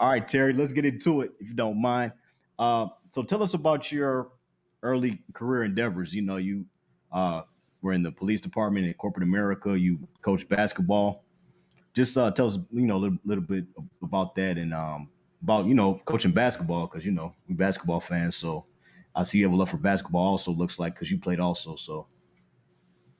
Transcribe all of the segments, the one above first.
All right, Terry, let's get into it if you don't mind. So tell us about your early career endeavors. You know, you uh, were in the police department in corporate America. You coached basketball. Just tell us, a little bit about that and about coaching basketball because we basketball fans. So I see you have a love for basketball. Also, looks like because you played also. So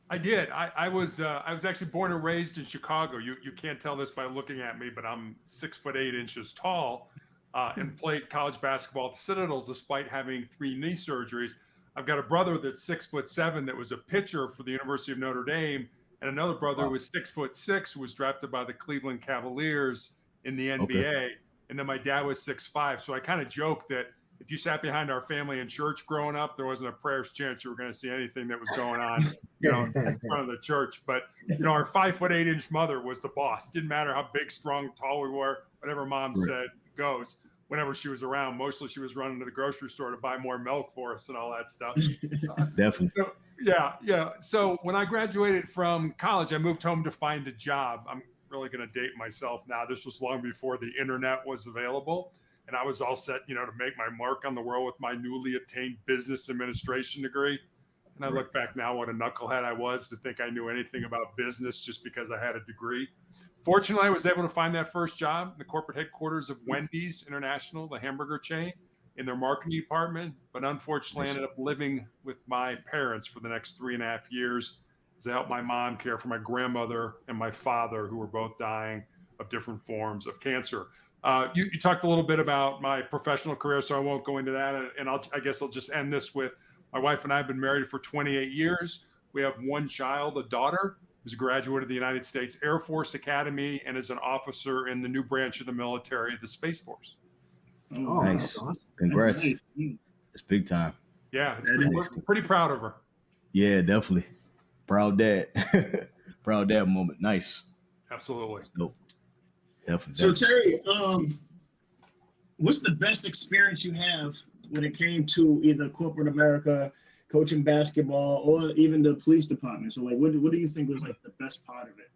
I did. I was actually born and raised in Chicago. You can't tell this by looking at me, but I'm 6'8" tall, and played college basketball at the Citadel despite having 3 knee surgeries. I've got a brother that's 6'7" that was a pitcher for the University of Notre Dame, and another brother who wow, was 6'6" who was drafted by the Cleveland Cavaliers in the okay, NBA. And then my dad was 6'5". So I kind of joke that if you sat behind our family in church growing up, there wasn't a prayer's chance you were going to see anything that was going on, in front of the church. But, our 5'8" mother was the boss. Didn't matter how big, strong, tall we were, whatever mom right. said goes whenever she was around. Mostly she was running to the grocery store to buy more milk for us and all that stuff. Definitely. So, yeah, yeah. So when I graduated from college, I moved home to find a job. I'm really going to date myself now. This was long before the internet was available. And I was all set, to make my mark on the world with my newly obtained business administration degree. And I Right. look back now what a knucklehead I was to think I knew anything about business just because I had a degree. Fortunately, I was able to find that first job in the corporate headquarters of Wendy's International, the hamburger chain, in their marketing department. But unfortunately, I Nice. ended up living with my parents for the next 3.5 years as I helped my mom care for my grandmother and my father, who were both dying of different forms of cancer. You talked a little bit about my professional career, so I won't go into that. And I guess I'll just end this with my wife and I have been married for 28 years. We have one child, a daughter, who's a graduate of the United States Air Force Academy and is an officer in the new branch of the military, the Space Force. Oh, that's Nice. awesome. That's Congrats. nice. It's big time. Yeah, That Nice. is. we're pretty proud of her. Yeah, definitely. Proud dad. Proud dad moment. Nice. Absolutely. Dope. Definitely. So Definitely. Terry, what's the best experience you have when it came to either corporate America, coaching basketball, or even the police department? So like, what do you think was like the best part of it?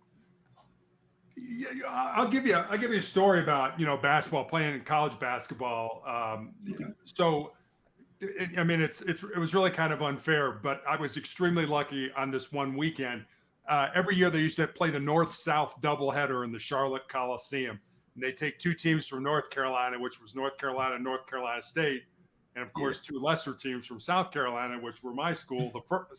Yeah, I'll give you a story about basketball, playing in college basketball. Okay. So I mean, it was really kind of unfair, but I was extremely lucky on this one weekend. Every year they used to play the North-South doubleheader in the Charlotte Coliseum, and they take 2 teams from North Carolina, which was North Carolina and North Carolina State, and of Yeah. course 2 lesser teams from South Carolina, which were my school,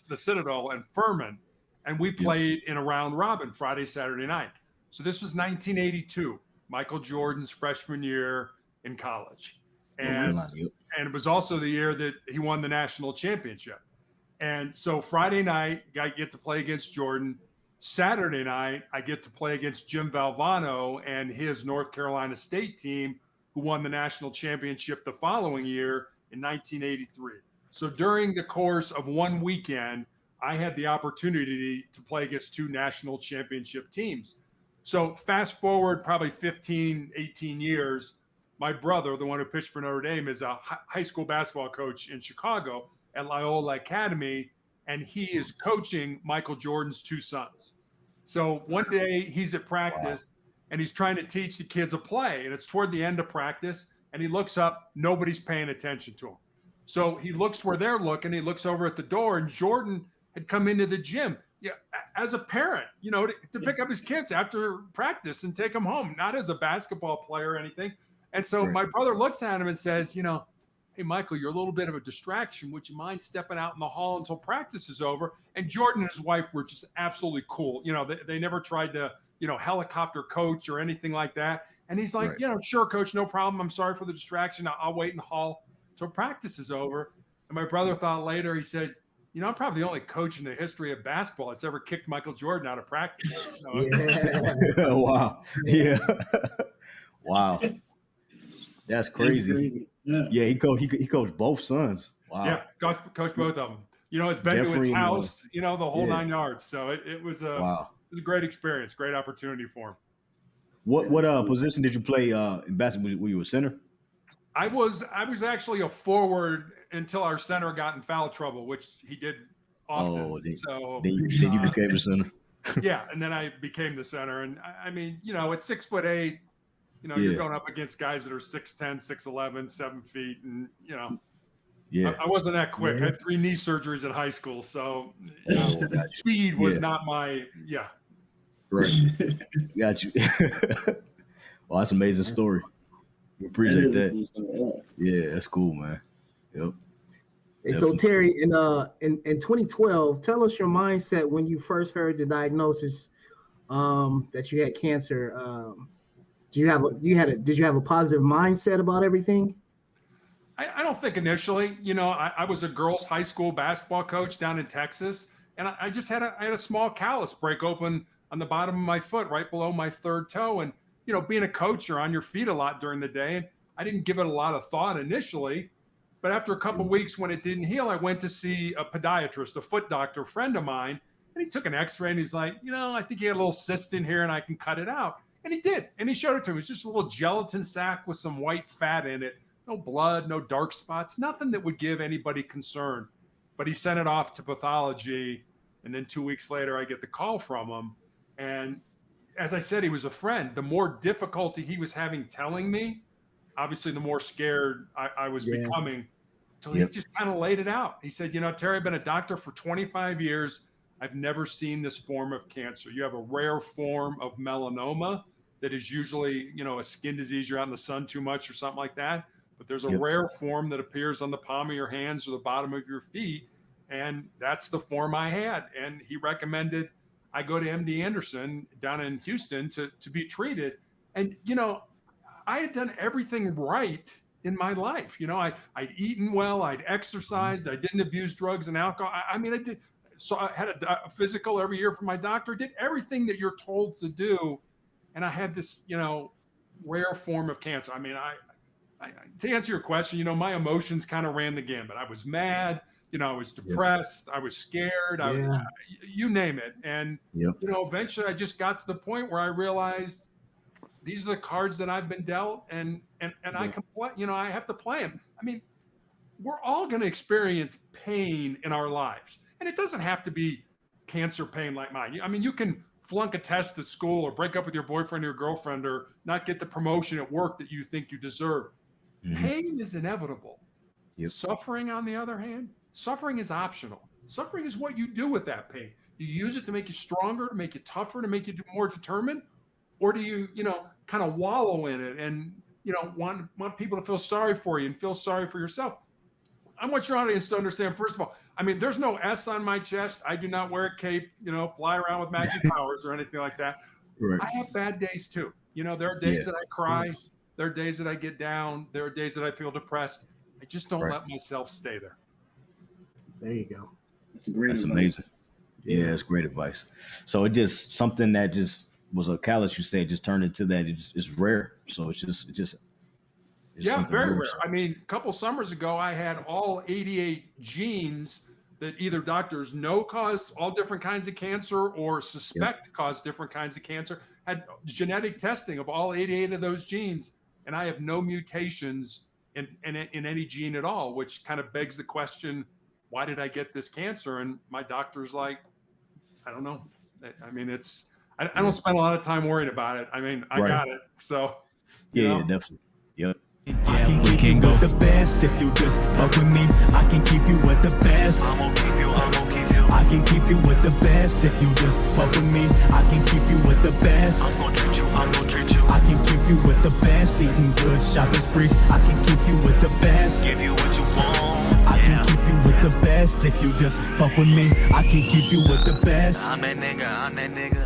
the Citadel and Furman, and we Yep. played in a round robin Friday, Saturday night. So this was 1982, Michael Jordan's freshman year in college, Oh, North and wow. Carolina. Yep. and it was also the year that he won the national championship. And so Friday night, I get to play against Jordan. Saturday night, I get to play against Jim Valvano and his North Carolina State team, who won the national championship the following year in 1983. So during the course of one weekend, I had the opportunity to play against 2 national championship teams. So fast forward probably 15, 18 years, my brother, the one who pitched for Notre Dame, is a high school basketball coach in Chicago at Loyola Academy, and he is coaching Michael Jordan's 2 sons. So one day he's at Wow. practice and he's trying to teach the kids a play, and it's toward the end of practice, and he looks up, nobody's paying attention to him. So he looks where they're looking, he looks over at the door, and Jordan had come into the gym. Yeah, as a parent, to pick up his kids after practice and take them home, not as a basketball player or anything. And so Right. my brother looks at him and says, hey, Michael, you're a little bit of a distraction. Would you mind stepping out in the hall until practice is over? And Jordan and his wife were just absolutely cool. They never tried to, helicopter coach or anything like that. And he's like, Right. sure, coach, no problem. I'm sorry for the distraction. I'll wait in the hall until practice is over. And my brother thought later, he said, I'm probably the only coach in the history of basketball that's ever kicked Michael Jordan out of practice. Yeah. Wow. Yeah. Wow. That's That's crazy. crazy. Yeah. Yeah, he coached both sons. Wow. Yeah, coach both of them. It's been to his Jeffrey and house, the whole yeah. 9 yards. So it was a Wow. great experience, great opportunity for him. What That's cool. position did you play in basketball? Were you a center? I was actually a forward until our center got in foul trouble, which he did often. Oh, So then you became a center. yeah, and then I became the center. And I mean, at 6'8", You know, you're going up against guys that are 6'10", 6'11", 7 feet, and you know. Yeah. I wasn't that quick. I had 3 knee surgeries in high school, so speed was not my Right. Got you. Well, that's an amazing story. We appreciate that. Yeah, that's cool, man. Yep. And so Terry, in 2012, tell us your mindset when you first heard the diagnosis that you had cancer. Did you have a positive mindset about everything? I don't think initially, you know, I was a girls' high school basketball coach down in Texas, and I just had a small callus break open on the bottom of my foot, right below my 3rd toe. And, you know, being a coach, you're on your feet a lot during the day. And I didn't give it a lot of thought initially, but after a couple of weeks when it didn't heal, I went to see a podiatrist, a foot doctor, friend of mine, and he took an x-ray and he's like, you know, I think you had a little cyst in here and I can cut it out. And he did. And he showed it to me. It was just a little gelatin sac with some white fat in it. No blood, no dark spots, nothing that would give anybody concern. But he sent it off to pathology. And then 2 weeks later, I get the call from him. And as I said, he was a friend. The more difficulty he was having telling me, obviously, the more scared I was becoming. So he just kind of laid it out. He said, you know, Terry, I've been a doctor for 25 years. I've never seen this form of cancer. You have a rare form of melanoma that is usually, you know, a skin disease. You're out in the sun too much or something like that. But there's a rare form that appears on the palm of your hands or the bottom of your feet. And that's the form I had. And he recommended I go to MD Anderson down in Houston to be treated. And, you know, I had done everything right in my life. You know, I'd eaten well, I'd exercised, I didn't abuse drugs and alcohol. I mean, I did. So I had a physical every year from my doctor, did everything that you're told to do. And I had this, you know, rare form of cancer. I mean, to answer your question, you know, my emotions kind of ran the gambit. I was mad, you know, I was depressed, I was scared, I was, you name it. And, you know, eventually I just got to the point where I realized these are the cards that I've been dealt and I can play, you know, I have to play them. I mean, we're all going to experience pain in our lives. And it doesn't have to be cancer pain like mine. I mean, you can flunk a test at school or break up with your boyfriend or your girlfriend or not get the promotion at work that you think you deserve. Pain is inevitable. Suffering, on the other hand, suffering is optional. Suffering is what you do with that pain. Do you use it to make you stronger, to make you tougher, to make you more determined? Or do you, you know, kind of wallow in it and, you know, want people to feel sorry for you and feel sorry for yourself? I want your audience to understand, first of all, I mean, there's no S on my chest. I do not wear a cape, you know, fly around with magic powers or anything like that. Right. I have bad days too. You know, there are days that I cry. There are days that I get down. There are days that I feel depressed. I just don't let myself stay there. There you go. That's amazing. Yeah, it's great advice. So it just something that just was a callus, you said, just turned into that. It's rare. So it's just very rare. I mean, a couple summers ago, I had all 88 genes that either doctors know cause all different kinds of cancer or suspect cause different kinds of cancer. Had genetic testing of all 88 of those genes, and I have no mutations in any gene at all, which kind of begs the question, why did I get this cancer? And my doctor's like, I don't know. I mean, I don't spend a lot of time worrying about it. I mean, I got it. So, yeah, definitely. Yep. We can go the best if you just fuck with me. I can keep you with the best. I'm gonna keep you. I can keep you with the best if you just fuck with me. I can keep you with the best. I'm gonna treat you. I can keep you with the best. Eating good, shopping sprees. I can keep you with the best. Give you what you want. I can keep you with the best if you just fuck with me. I can keep you with the best. I'm that nigga.